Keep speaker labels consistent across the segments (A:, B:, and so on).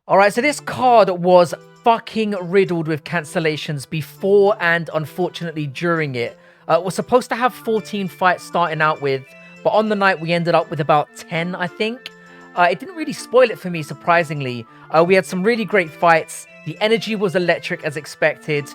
A: Alright, so this card was fucking riddled with cancellations before and unfortunately during it. We're supposed to have 14 fights starting out with, but on the night we ended up with about 10, I think. It didn't really spoil it for me, surprisingly. We had some really great fights. The energy was electric as expected.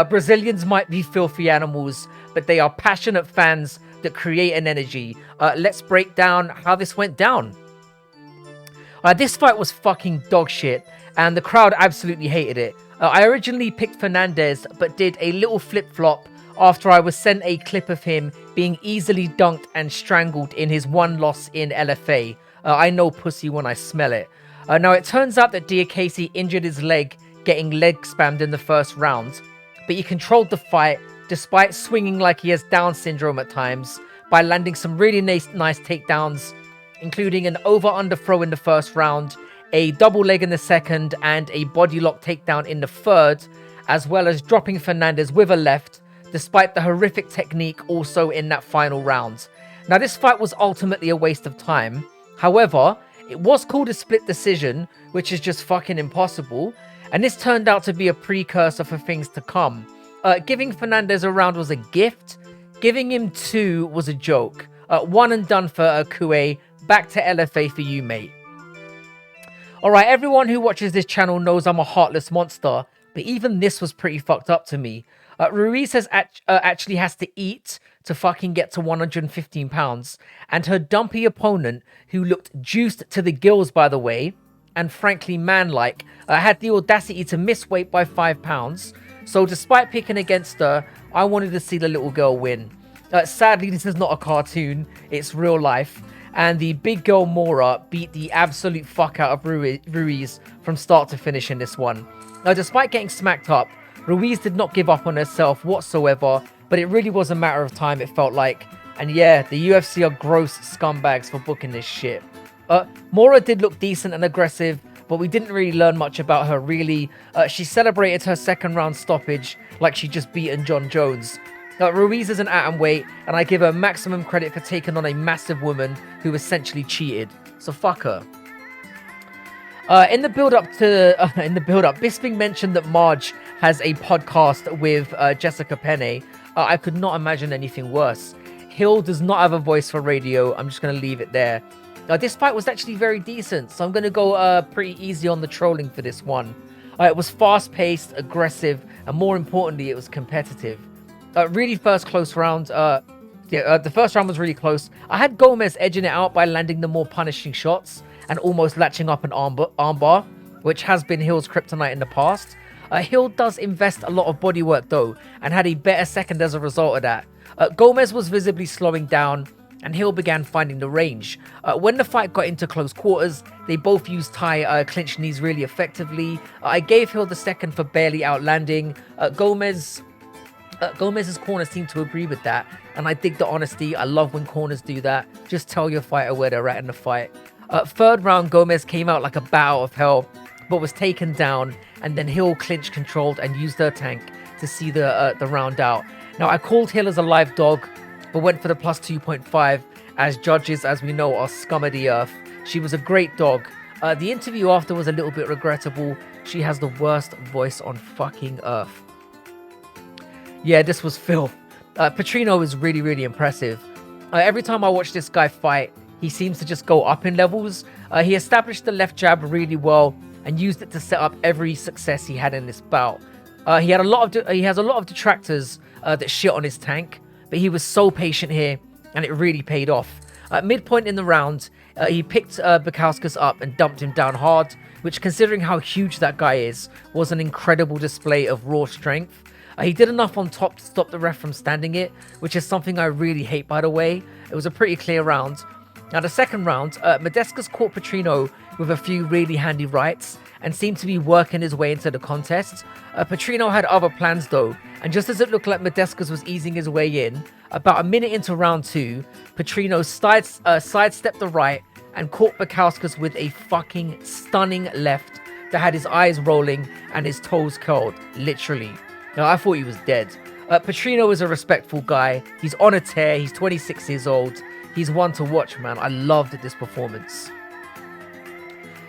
A: Brazilians might be filthy animals, but they are passionate fans that create an energy. Let's break down how this went down. This fight was fucking dog shit, and the crowd absolutely hated it. I originally picked Fernandez, but did a little flip-flop after I was sent a clip of him being easily dunked and strangled in his one loss in LFA. I know pussy when I smell it. Now, it turns out that Diakese injured his leg, getting leg spammed in the first round, but he controlled the fight despite swinging like he has Down syndrome at times by landing some really nice takedowns, including an over-under throw in the first round, a double leg in the second, and a body lock takedown in the third, as well as dropping Fernandez with a left, despite the horrific technique also in that final round. Now, this fight was ultimately a waste of time. However, it was called a split decision, which is just fucking impossible, and this turned out to be a precursor for things to come. Giving Fernandez a round was a gift, giving him 2 was a joke. One and done for Kue. Back to LFA for you, mate. Alright, everyone who watches this channel knows I'm a heartless monster, but even this was pretty fucked up to me. Ruiz has actually has to eat to fucking get to 115 pounds, and her dumpy opponent, who looked juiced to the gills by the way, and frankly man-like, had the audacity to miss weight by 5 pounds, so despite picking against her, I wanted to see the little girl win. Sadly, this is not a cartoon, it's real life, and the big girl Moura beat the absolute fuck out of Ruiz from start to finish in this one. Now, despite getting smacked up, Ruiz did not give up on herself whatsoever, but it really was a matter of time, it felt like. And yeah, the UFC are gross scumbags for booking this shit. Moura did look decent and aggressive, but we didn't really learn much about her, really. She celebrated her second round stoppage like she just beaten John Jones. Ruiz is an atomweight, and I give her maximum credit for taking on a massive woman who essentially cheated. So fuck her. In the build-up, Bisping mentioned that Marge has a podcast with Jessica Penne. I could not imagine anything worse. Hill does not have a voice for radio. I'm just going to leave it there. This fight was actually very decent, so I'm going to go pretty easy on the trolling for this one. It was fast-paced, aggressive, and more importantly, it was competitive. Really first close round. The first round was really close. I had Gomez edging it out by landing the more punishing shots and almost latching up an armbar, which has been Hill's kryptonite in the past. Hill does invest a lot of bodywork though, and had a better second as a result of that. Gomez was visibly slowing down, and Hill began finding the range. When the fight got into close quarters, they both used Thai clinch knees really effectively. I gave Hill the second for barely outlanding. Gomez's corner seemed to agree with that, and I dig the honesty. I love when corners do that. Just tell your fighter where they're at in the fight. Third round, Gomez came out like a bat out of hell, but was taken down, and then Hill clinch controlled and used her tank to see the round out. Now, I called Hill as a live dog, but went for the plus 2.5, as judges, as we know, are scum of the earth. She was a great dog. The interview after was a little bit regrettable. She has the worst voice on fucking earth. Yeah, this was filth. Petrino is really, really impressive. Every time I watch this guy fight, he seems to just go up in levels. He established the left jab really well and used it to set up every success he had in this bout. He has a lot of detractors that shit on his tank, but he was so patient here, and it really paid off. At midpoint in the round, he picked Baukauskas up and dumped him down hard, which, considering how huge that guy is, was an incredible display of raw strength. He did enough on top to stop the ref from standing it, which is something I really hate, by the way. It was a pretty clear round. Now, the second round, Modestas caught Petrino with a few really handy rights and seemed to be working his way into the contest. Petrino had other plans though, and just as it looked like Modestas was easing his way in, about a minute into round 2, Petrino sidestepped the right and caught Baukauskas with a fucking stunning left that had his eyes rolling and his toes curled, literally. Now, I thought he was dead. Petrino is a respectful guy. He's on a tear. He's 26 years old. He's one to watch, man. I loved this performance.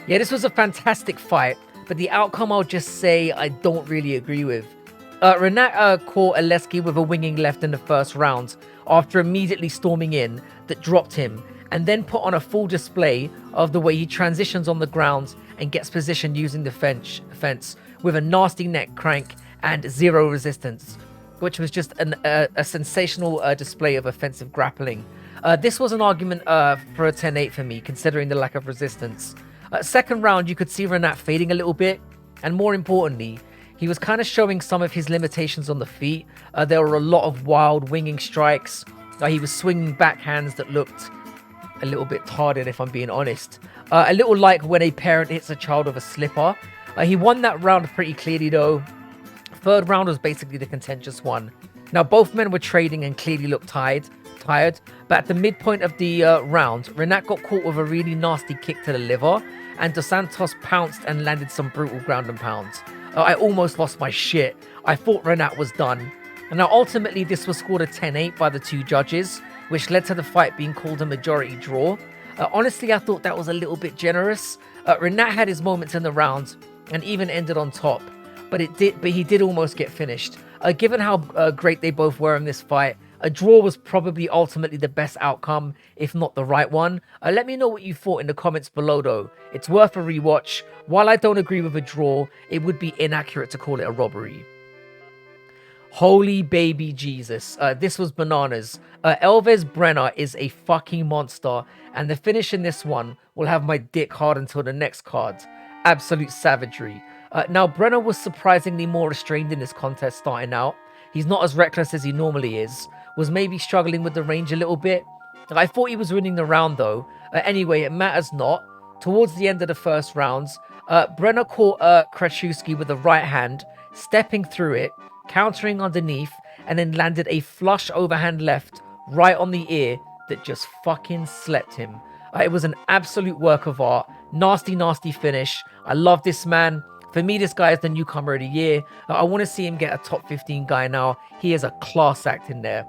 A: Yeah, this was a fantastic fight. but the outcome I'll just say I don't really agree with. Renat caught Aleski with a winging left in the first round after immediately storming in that dropped him, and then put on a full display of the way he transitions on the ground and gets positioned using the fence with a nasty neck crank and zero resistance, which was just a sensational display of offensive grappling. This was an argument for a 10-8 for me, considering the lack of resistance. Second round, you could see Renat fading a little bit, and more importantly, he was kind of showing some of his limitations on the feet. There were a lot of wild winging strikes. He was swinging backhands that looked a little bit tarded, if I'm being honest. A little like when a parent hits a child with a slipper. He won that round pretty clearly though. Third round was basically the contentious one. Now both men were trading and clearly looked tired, but at the midpoint of the round, Renat got caught with a really nasty kick to the liver, and Dos Santos pounced and landed some brutal ground and pounds. I almost lost my shit. I thought Renat was done. And now ultimately this was scored a 10-8 by the two judges, which led to the fight being called a majority draw. Honestly, I thought that was a little bit generous. Renat had his moments in the round and even ended on top, but he did almost get finished. Given how great they both were in this fight, a draw was probably ultimately the best outcome, if not the right one. Let me know what you thought in the comments below though. It's worth a rewatch. While I don't agree with a draw, it would be inaccurate to call it a robbery. Holy baby Jesus. This was bananas. Elves Brener is a fucking monster, and the finish in this one will have my dick hard until the next card. Absolute savagery. Now, Brener was surprisingly more restrained in this contest starting out. He's not as reckless as he normally is. Was maybe struggling with the range a little bit. I thought he was winning the round though. Anyway, it matters not. Towards the end of the first rounds, Brener caught Kruschewsky with the right hand, stepping through it, countering underneath, and then landed a flush overhand left right on the ear that just fucking slept him. It was an absolute work of art. Nasty, nasty finish. I love this man. For me, this guy is the newcomer of the year. I want to see him get a top 15 guy now. He is a class act in there.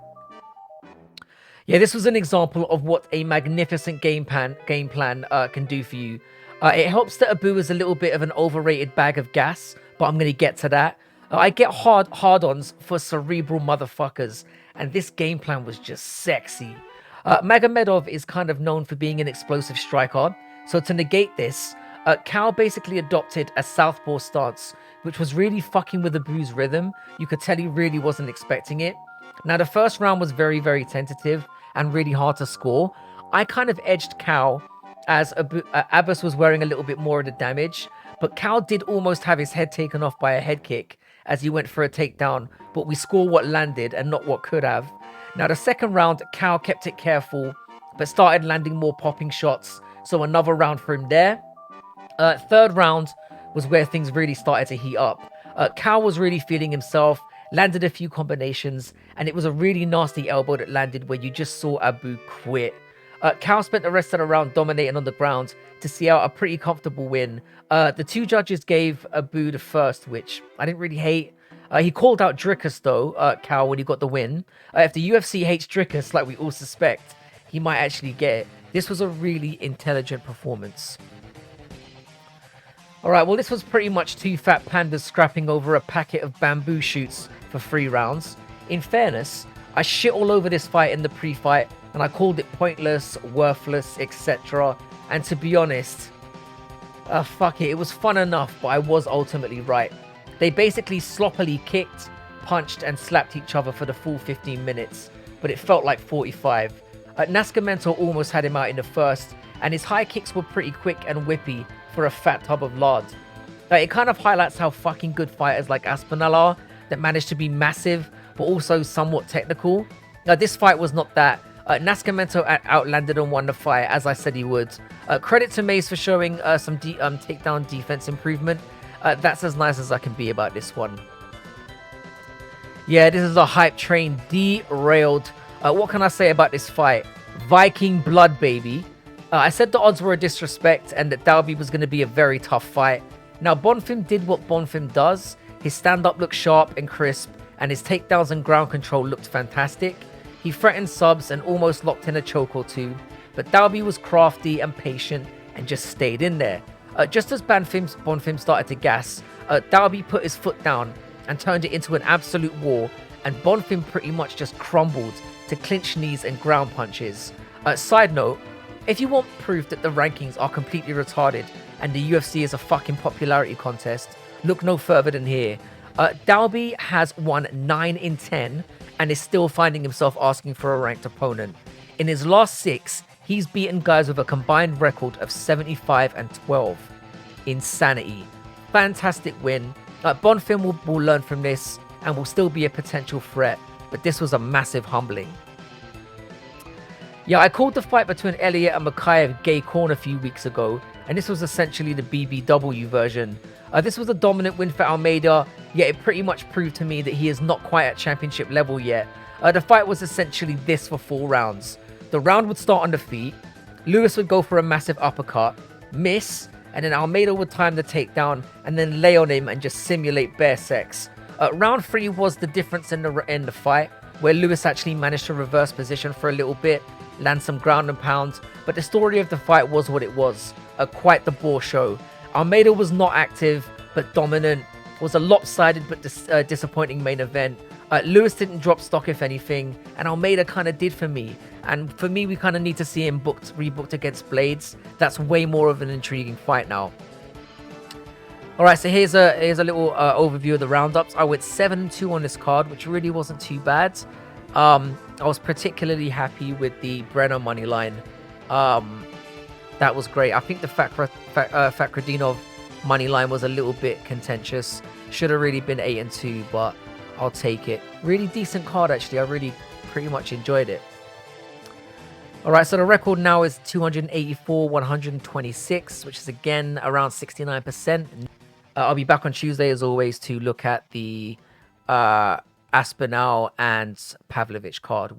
A: Yeah, this was an example of what a magnificent game plan can do for you. It helps that Abu is a little bit of an overrated bag of gas, but I'm going to get to that. I get hard-ons for cerebral motherfuckers, and this game plan was just sexy. Magomedov is kind of known for being an explosive striker, so to negate this, Cal basically adopted a southpaw stance, which was really fucking with Abu's rhythm. You could tell he really wasn't expecting it. Now, the first round was very, very tentative and really hard to score. I kind of edged Cal as Abbas was wearing a little bit more of the damage, but Cal did almost have his head taken off by a head kick as he went for a takedown, but we score what landed and not what could have. Now, the second round, Cal kept it careful, but started landing more popping shots, so another round for him there. Third round was where things really started to heat up. Cal was really feeling himself, landed a few combinations, and it was a really nasty elbow that landed where you just saw Abu quit. Cal spent the rest of the round dominating on the ground to see out a pretty comfortable win. The two judges gave Abu the first, which I didn't really hate. He called out Diakese though, Cal, when he got the win. If the UFC hates Diakese like we all suspect, he might actually get it. This was a really intelligent performance. Alright, well this was pretty much two fat pandas scrapping over a packet of bamboo shoots for 3 rounds. In fairness, I shit all over this fight in the pre-fight, and I called it pointless, worthless, etc. And to be honest, fuck it, it was fun enough, but I was ultimately right. They basically sloppily kicked, punched, and slapped each other for the full 15 minutes, but it felt like 45. Nascimento almost had him out in the first, and his high kicks were pretty quick and whippy for a fat tub of lard. It kind of highlights how fucking good fighters like Aspinall are, that managed to be massive, but also somewhat technical. This fight was not that. Nascimento outlanded and won the fight, as I said he would. Credit to Mays for showing some takedown defense improvement. That's as nice as I can be about this one. Yeah, this is a hype train derailed. What can I say about this fight? Viking blood, baby. I said the odds were a disrespect and that Dalby was going to be a very tough fight. Now, Bonfim did what Bonfim does. His stand-up looked sharp and crisp, and his takedowns and ground control looked fantastic. He threatened subs and almost locked in a choke or two, but Dalby was crafty and patient and just stayed in there. Just as Bonfim started to gas, Dalby put his foot down and turned it into an absolute war, and Bonfim pretty much just crumbled to clinch knees and ground punches. Side note, if you want proof that the rankings are completely retarded and the UFC is a fucking popularity contest, look no further than here. Dalby has won 9 in 10 and is still finding himself asking for a ranked opponent. In his last 6, he's beaten guys with a combined record of 75 and 12. Insanity. Fantastic win. Bonfim will learn from this and will still be a potential threat, but this was a massive humbling. Yeah, I called the fight between Elliott and Makayev gay corn a few weeks ago, and this was essentially the BBW version. This was a dominant win for Almeida, yet it pretty much proved to me that he is not quite at championship level yet. The fight was essentially this for 4 rounds. The round would start on the feet, Ruiz would go for a massive uppercut, miss, and then Almeida would time the takedown and then lay on him and just simulate bare sex. Round 3 was the difference in the fight, where Ruiz actually managed to reverse position for a little bit, land some ground and pounds, but the story of the fight was what it was, quite the bore show. Almeida was not active, but dominant. It was a lopsided but disappointing main event. Ruiz didn't drop stock, if anything, and Almeida kind of did for me. And for me, we kind of need to see him rebooked against Blades. That's way more of an intriguing fight now. Alright, so here's a little overview of the roundups. I went 7-2 on this card, which really wasn't too bad. I was particularly happy with the Brener money line. That was great. I think the Fakhretdinov money line was a little bit contentious. Should have really been 8-2, but I'll take it. Really decent card, actually. I really pretty much enjoyed it. Alright, so the record now is 284-126, which is again around 69%. I'll be back on Tuesday, as always, to look at the Aspinall and Pavlovich card.